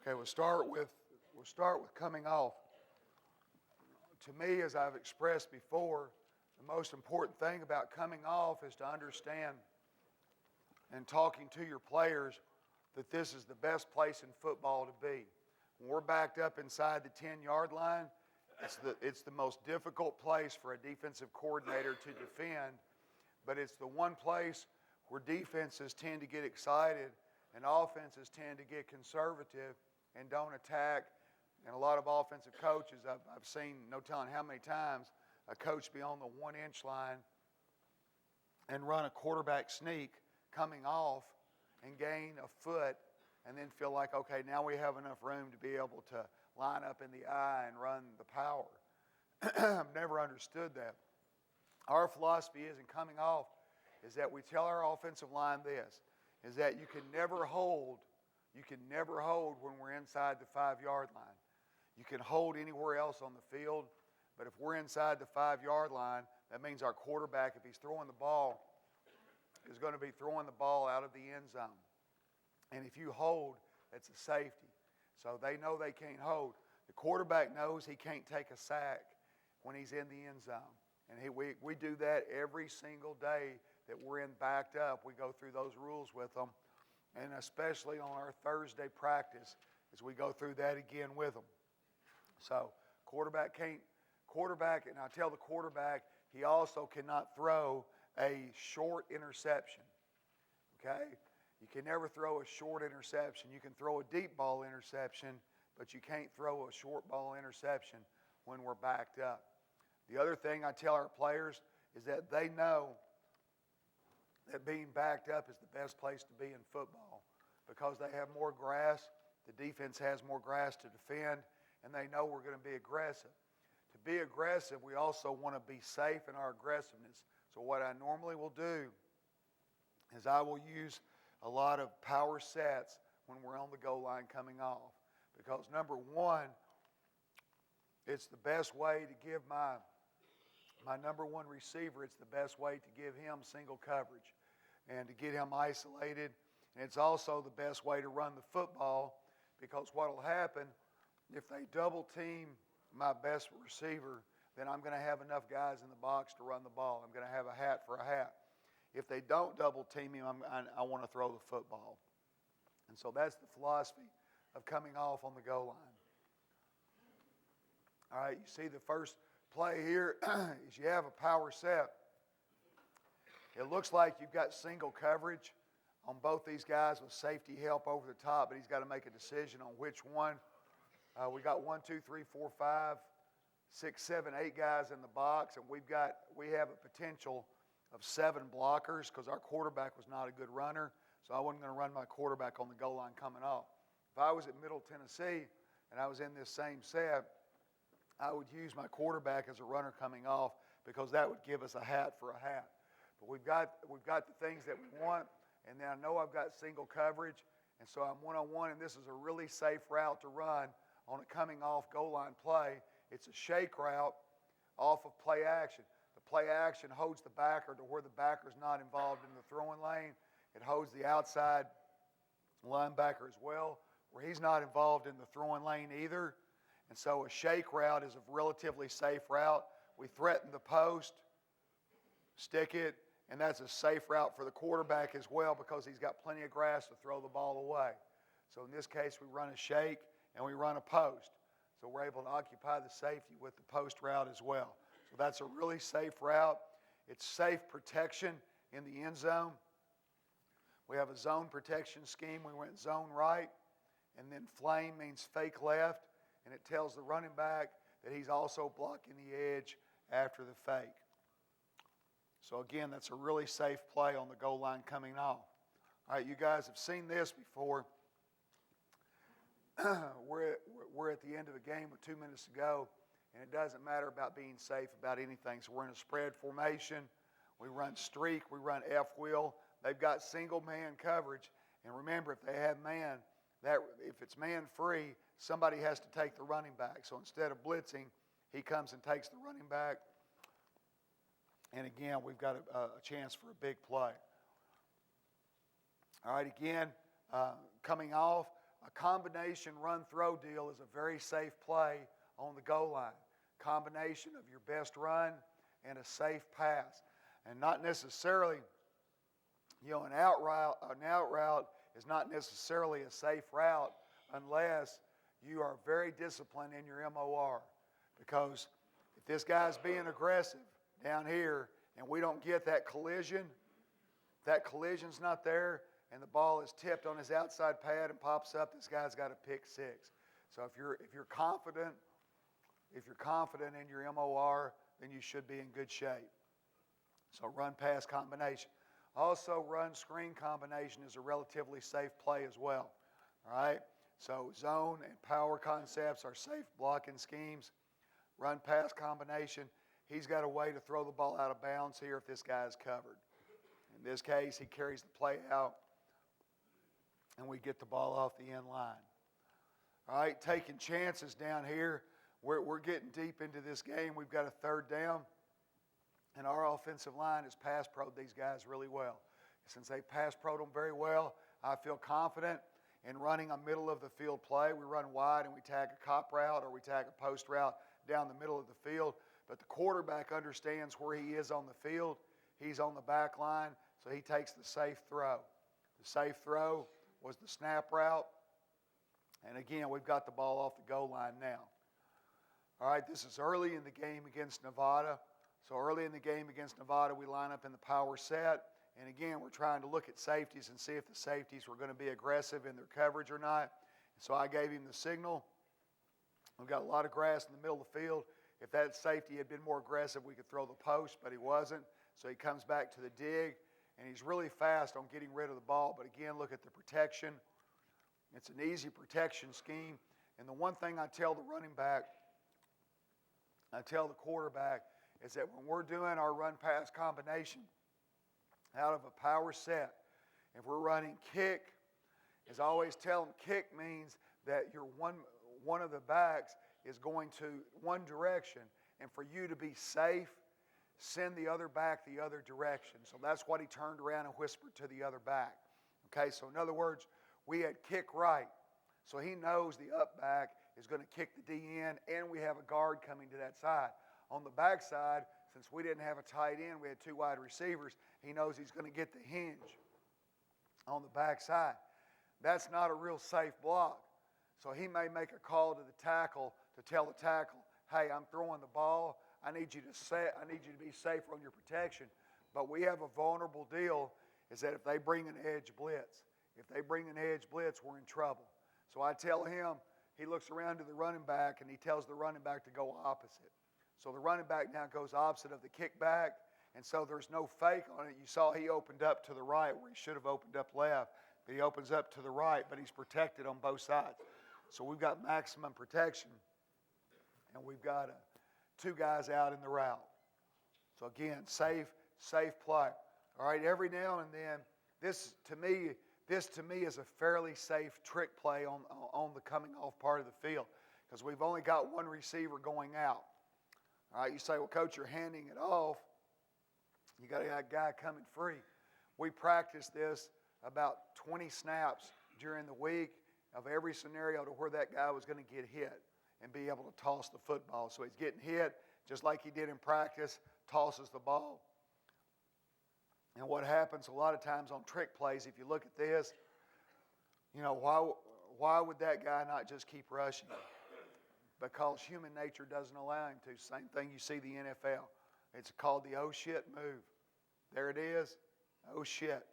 Okay, we'll start with coming off. To me, as I've expressed before, the most important thing about coming off is to understand and talking to your players that this is the best place in football to be. When we're backed up inside the 10-yard line, it's the most difficult place for a defensive coordinator to defend, but it's the one place where defenses tend to get excited and offenses tend to get conservative and don't attack. And a lot of offensive coaches, I've seen, no telling how many times, a coach be on the 1-inch line and run a quarterback sneak coming off and gain a foot and then feel like, okay, now we have enough room to be able to line up in the eye and run the power. I've never understood that. Our philosophy is in coming off is that we tell our offensive line this, is that you can never hold when we're inside the 5-yard line. You can hold anywhere else on the field, but if we're inside the 5-yard line, that means our quarterback, if he's throwing the ball, is going to be throwing the ball out of the end zone. And if you hold, it's a safety. So they know they can't hold. The quarterback knows he can't take a sack when he's in the end zone. And we do that every single day that we're in backed up. We go through those rules with them. And especially on our Thursday practice as we go through that again with them. So quarterback, and I tell the quarterback, he also cannot throw a short interception. Okay? You can never throw a short interception. You can throw a deep ball interception, but you can't throw a short ball interception when we're backed up. The other thing I tell our players is that they know that being backed up is the best place to be in football because they have more grass, the defense has more grass to defend, and they know we're going to be aggressive. To be aggressive, we also want to be safe in our aggressiveness. So what I normally will do is I will use a lot of power sets when we're on the goal line coming off. Because number one, it's the best way to give my number one receiver, it's the best way to give him single coverage and to get him isolated. And it's also the best way to run the football because what will happen if they double team my best receiver, then I'm going to have enough guys in the box to run the ball. I'm going to have a hat for a hat. If they don't double team him, I want to throw the football. And so that's the philosophy of coming off on the goal line. All right, you see the first play here is you have a power set. It looks like you've got single coverage on both these guys with safety help over the top, but he's got to make a decision on which one. We got 1, 2, 3, 4, 5, 6, 7, 8 guys in the box, and we have a potential of 7 blockers because our quarterback was not a good runner, so I wasn't going to run my quarterback on the goal line coming off. If I was at Middle Tennessee and I was in this same set, I would use my quarterback as a runner coming off because that would give us a hat for a hat. But we've got the things that we want, and then I know I've got single coverage, and so I'm one-on-one, and this is a really safe route to run on a coming off goal line play. It's a shake route off of play action. The play action holds the backer to where the backer's not involved in the throwing lane. It holds the outside linebacker as well, where he's not involved in the throwing lane either. And so a shake route is a relatively safe route. We threaten the post, stick it, and that's a safe route for the quarterback as well because he's got plenty of grass to throw the ball away. So in this case, we run a shake and we run a post. So we're able to occupy the safety with the post route as well. So that's a really safe route. It's safe protection in the end zone. We have a zone protection scheme. We went zone right, and then flame means fake left, and it tells the running back that he's also blocking the edge after the fake. So again, that's a really safe play on the goal line coming off. All right, you guys have seen this before. We're at the end of a game with 2 minutes to go, and it doesn't matter about being safe about anything. So we're in a spread formation. We run streak. We run F-wheel. They've got single man coverage. And remember, if they have man, if it's man free, somebody has to take the running back. So instead of blitzing, he comes and takes the running back. And again, we've got a chance for a big play. All right, again, coming off, A combination run-throw deal is a very safe play on the goal line. Combination of your best run and a safe pass. And not necessarily, an out route is not necessarily a safe route unless you are very disciplined in your MOR. Because if this guy's being aggressive down here and we don't get that collision's not there, and the ball is tipped on his outside pad and pops up, this guy's got a pick six. So if you're confident in your MOR, then you should be in good shape. So run pass combination. Also, run screen combination is a relatively safe play as well. All right? So zone and power concepts are safe blocking schemes. Run pass combination, he's got a way to throw the ball out of bounds here if this guy is covered. In this case, he carries the play out, and we get the ball off the end line. All right, taking chances down here. We're getting deep into this game. We've got a third down, and our offensive line has pass pro'd these guys really well. Since they pass pro'd them very well, I feel confident in running a middle of the field play. We run wide and we tag a cop route or we tag a post route down the middle of the field. But the quarterback understands where he is on the field. He's on the back line, so he takes the safe throw. The safe throw was the snap route. And again, we've got the ball off the goal line now. All right, this is early in the game against Nevada. So early in the game against Nevada, we line up in the power set. And again, we're trying to look at safeties and see if the safeties were going to be aggressive in their coverage or not. So I gave him the signal. We've got a lot of grass in the middle of the field. If that safety had been more aggressive, we could throw the post, but he wasn't. So he comes back to the dig, and he's really fast on getting rid of the ball. But again, look at the protection. It's an easy protection scheme. And the one thing I tell the running back, I tell the quarterback, is that when we're doing our run-pass combination out of a power set, if we're running kick, as I always tell them, kick means that you're one of the backs is going to one direction, and for you to be safe, send the other back the other direction. So that's what he turned around and whispered to the other back. Okay, so in other words, we had kick right. So he knows the up back is going to kick the D in, and we have a guard coming to that side. On the back side, since we didn't have a tight end, we had two wide receivers, he knows he's going to get the hinge on the back side. That's not a real safe block. So he may make a call to the tackle to tell the tackle, hey, I'm throwing the ball. I need you to be safer on your protection. But we have a vulnerable deal is that if they bring an edge blitz, we're in trouble. So I tell him, he looks around to the running back and he tells the running back to go opposite. So the running back now goes opposite of the kickback, and so there's no fake on it. You saw he opened up to the right where he should have opened up left, but he opens up to the right, but he's protected on both sides. So we've got maximum protection, and we've got two guys out in the route. So again, safe play. All right, every now and then, this to me is a fairly safe trick play on the coming off part of the field because we've only got one receiver going out. All right, you say, well, Coach, you're handing it off. You got a guy coming free. We practiced this about 20 snaps during the week of every scenario to where that guy was going to get hit and be able to toss the football. So he's getting hit just like he did in practice, tosses the ball. And what happens a lot of times on trick plays, if you look at this, why would that guy not just keep rushing? Because human nature doesn't allow him to. Same thing you see the NFL. It's called the oh shit move. There it is. Oh shit.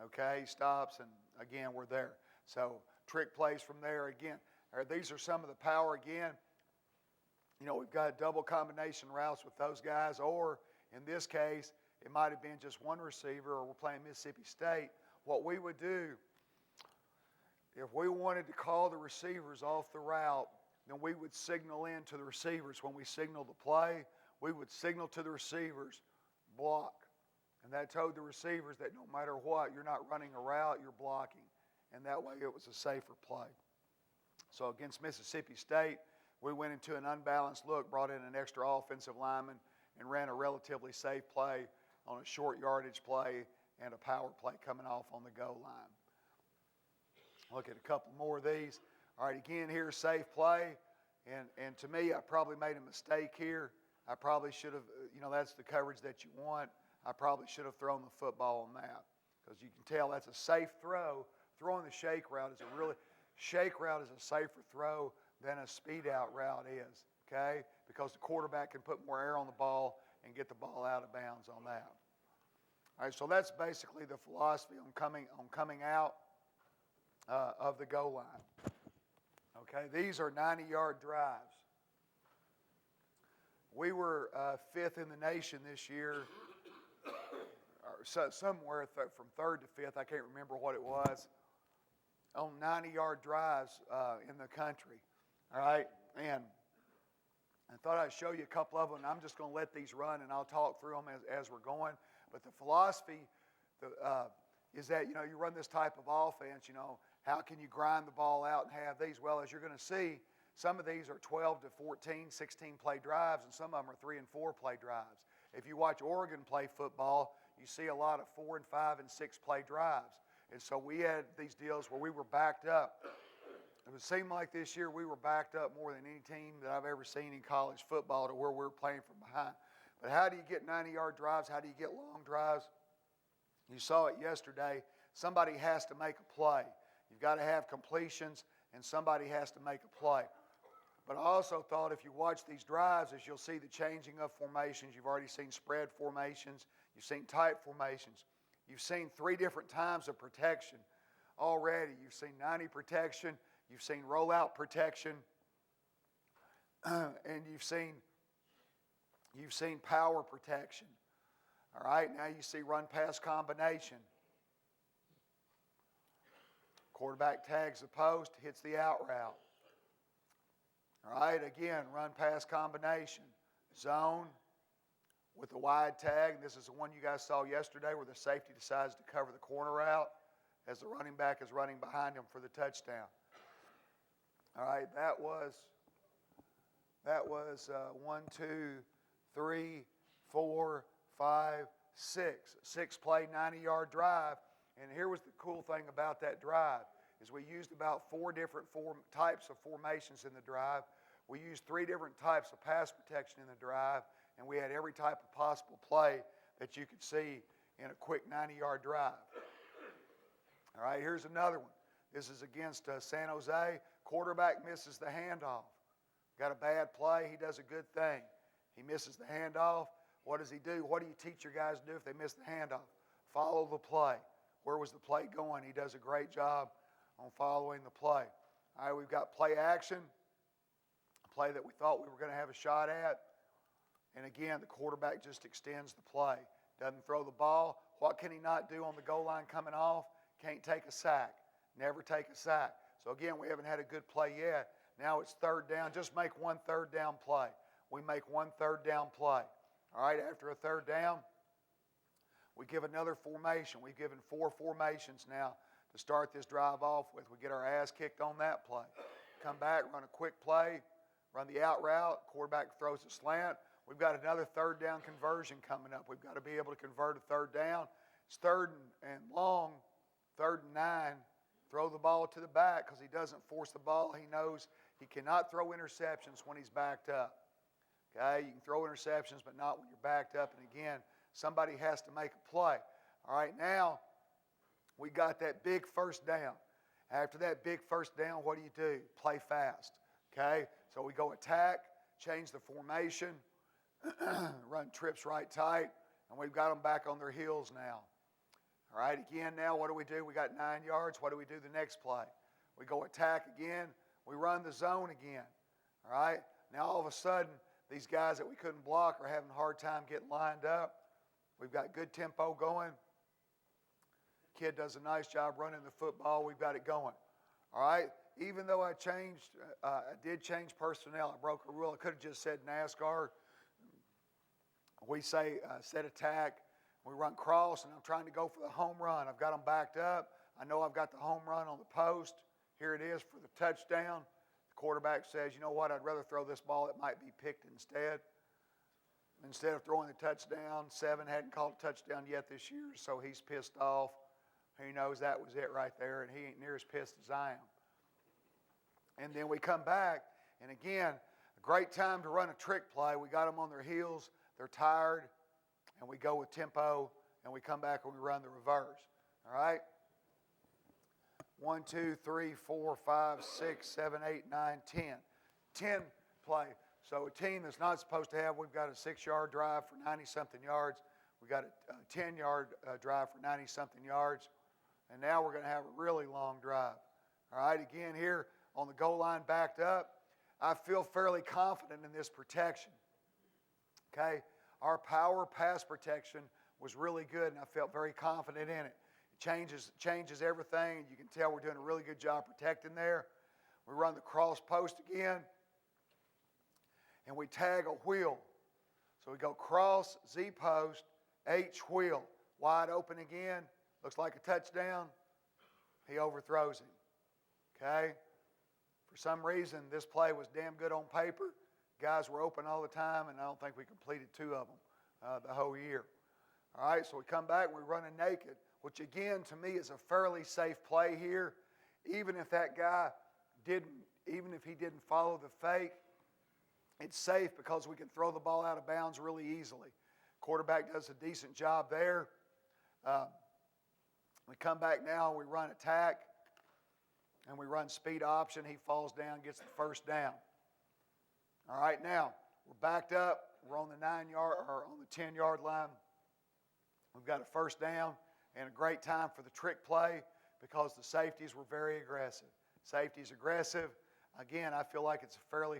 Okay, he stops, and again, we're there. So trick plays from there again. These are some of the power again. We've got double combination routes with those guys, or in this case, it might have been just one receiver, or we're playing Mississippi State. What we would do, if we wanted to call the receivers off the route, then we would signal in to the receivers. When we signal the play, we would signal to the receivers, block. And that told the receivers that no matter what, you're not running a route, you're blocking. And that way it was a safer play. So against Mississippi State, we went into an unbalanced look, brought in an extra offensive lineman, and ran a relatively safe play on a short yardage play and a power play coming off on the goal line. Look at a couple more of these. All right, again, here's safe play. And to me, I probably made a mistake here. I probably should have, that's the coverage that you want. I probably should have thrown the football on that, because you can tell that's a safe throw. Throwing the shake route is a safer throw than a speed out route is, okay? Because the quarterback can put more air on the ball and get the ball out of bounds on that. All right, so that's basically the philosophy on coming out of the goal line. Okay, these are 90-yard drives. We were fifth in the nation this year, or somewhere from third to fifth. I can't remember what it was, on 90-yard drives in the country. All right, and I thought I'd show you a couple of them. And I'm just going to let these run, and I'll talk through them as we're going. But the philosophy is that, you run this type of offense, how can you grind the ball out and have these? Well, as you're going to see, some of these are 12 to 14, 16-play drives, and some of them are 3 and 4-play drives. If you watch Oregon play football, you see a lot of 4 and 5 and 6-play drives. And so we had these deals where we were backed up. It would seem like this year we were backed up more than any team that I've ever seen in college football, to where we were playing from behind. But how do you get 90-yard drives? How do you get long drives? You saw it yesterday. Somebody has to make a play. You've got to have completions, and somebody has to make a play. But I also thought, if you watch these drives, as you'll see the changing of formations. You've already seen spread formations. You've seen tight formations. You've seen 3 different times of protection already. You've seen 90 protection. You've seen rollout protection. And you've seen power protection. All right, now you see run-pass combination. Quarterback tags the post, hits the out route. All right, again, run-pass combination. Zone with the wide tag. This is the one you guys saw yesterday, where the safety decides to cover the corner route as the running back is running behind him for the touchdown. All right, that was 1, 2, 3, 4, 5, 6. 6-play, 90-yard drive. And here was the cool thing about that drive, is we used about 4 different types of formations in the drive. We used 3 different types of pass protection in the drive, and we had every type of possible play that you could see in a quick 90-yard drive. All right, here's another one. This is against San Jose. Quarterback misses the handoff. Got a bad play. He does a good thing. He misses the handoff. What does he do? What do you teach your guys to do if they miss the handoff? Follow the play. Where was the play going? He does a great job on following the play. All right, we've got play action, a play that we thought we were going to have a shot at. And again, the quarterback just extends the play. Doesn't throw the ball. What can he not do on the goal line coming off? Can't take a sack. Never take a sack. So again, we haven't had a good play yet. Now it's third down. Just make one third down play. We make one third down play. All right, after a third down, we give another formation. We've given 4 formations now to start this drive off with. We get our ass kicked on that play. Come back, run a quick play, run the out route. Quarterback throws a slant. We've got another third down conversion coming up. We've got to be able to convert a third down. It's third and long, 3rd and 9. Throw the ball to the back, because he doesn't force the ball. He knows he cannot throw interceptions when he's backed up. Okay, you can throw interceptions, but not when you're backed up. And again, somebody has to make a play. All right, now we got that big first down. After that big first down, what do? Play fast. Okay, so we go attack, change the formation, run trips right tight, and we've got them back on their heels now. All right, again, now what do? We got 9 yards. What do we do the next play? We go attack again. We run the zone again. All right, now all of a sudden, these guys that we couldn't block are having a hard time getting lined up. We've got good tempo going. Kid does a nice job running the football. We've got it going. All right, even though I did change personnel. I broke a rule. I could have just said NASCAR. We say set attack. We run cross, and I'm trying to go for the home run. I've got them backed up. I know I've got the home run on the post. Here it is for the touchdown. The quarterback says, you know what, I'd rather throw this ball. It might be picked instead. Instead of throwing the touchdown, 7 hadn't called a touchdown yet this year, so he's pissed off. He knows that was it right there, and he ain't near as pissed as I am. And then we come back, and again, a great time to run a trick play. We got them on their heels, they're tired, and we go with tempo, and we come back and we run the reverse. All right? 1, 2, 3, 4, 5, 6, 7, 8, 9, 10. 10 play. So a team that's not supposed to have, we've got a 6-yard drive for 90-something yards. We've got a 10-yard drive for 90-something yards. And now we're going to have a really long drive. All right, again here on the goal line backed up, I feel fairly confident in this protection. Okay, our power pass protection was really good, and I felt very confident in it. It changes everything. You can tell we're doing a really good job protecting there. We run the cross post again, and we tag a wheel. So we go cross, Z post, H wheel. Wide open again. Looks like a touchdown. He overthrows him. Okay? For some reason, this play was damn good on paper. Guys were open all the time, and I don't think we completed 2 of them the whole year. All right, so we come back and we run it naked, which again, to me, is a fairly safe play here. Even if that guy even if he didn't follow the fake, it's safe because we can throw the ball out of bounds really easily. Quarterback does a decent job there. We come back now, we run attack, and we run speed option. He falls down, gets the first down. All right, now we're backed up. We're on the 9-yard or on the 10-yard line. We've got a first down and a great time for the trick play because the safeties were very aggressive. Safety's aggressive. Again, I feel like it's a fairly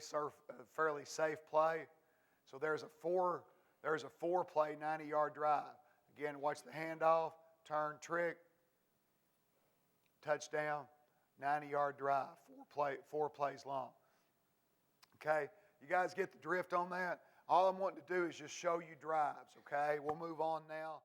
safe play. So there's a 4-play 90-yard drive. Again, watch the handoff, turn, trick, touchdown, 90-yard drive, 4 plays long. Okay, you guys get the drift on that? All I'm wanting to do is just show you drives, okay? We'll move on now.